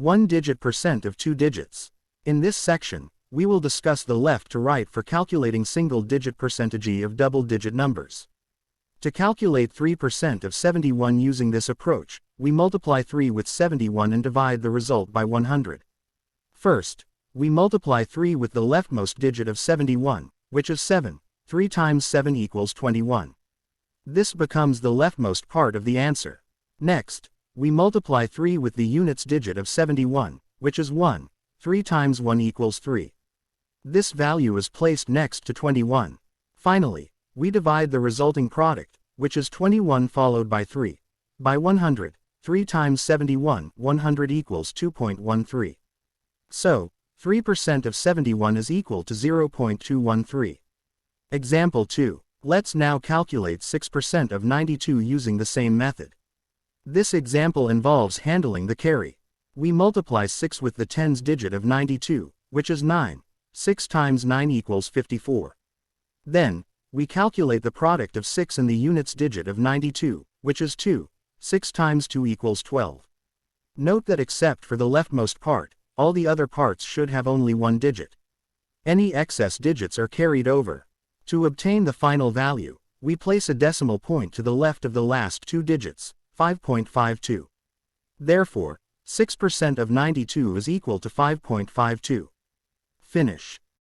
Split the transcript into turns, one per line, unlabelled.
1-digit percent of 2 digits. In this section, we will discuss the left to right for calculating single-digit percentagee of double-digit numbers. To calculate 3% of 71 using this approach, we multiply 3 with 71 and divide the result by 100. First, we multiply 3 with the leftmost digit of 71, which is 7. 3 times 7 equals 21. This becomes the leftmost part of the answer. Next, we multiply 3 with the units digit of 71, which is 1. 3 times 1 equals 3. This value is placed next to 21. Finally, we divide the resulting product, which is 21 followed by 3, by 100. 3 times 71, 100 equals 2.13. So, 3% of 71 is equal to 0.213. Example 2. Let's now calculate 6% of 92 using the same method. This example involves handling the carry. We multiply 6 with the tens digit of 92, which is 9. 6 times 9 equals 54. Then, we calculate the product of 6 and the units digit of 92, which is 2. 6 times 2 equals 12. Note that except for the leftmost part, all the other parts should have only one digit. Any excess digits are carried over. To obtain the final value, we place a decimal point to the left of the last two digits, 5.52. Therefore, 6% of 92 is equal to 5.52. Finish.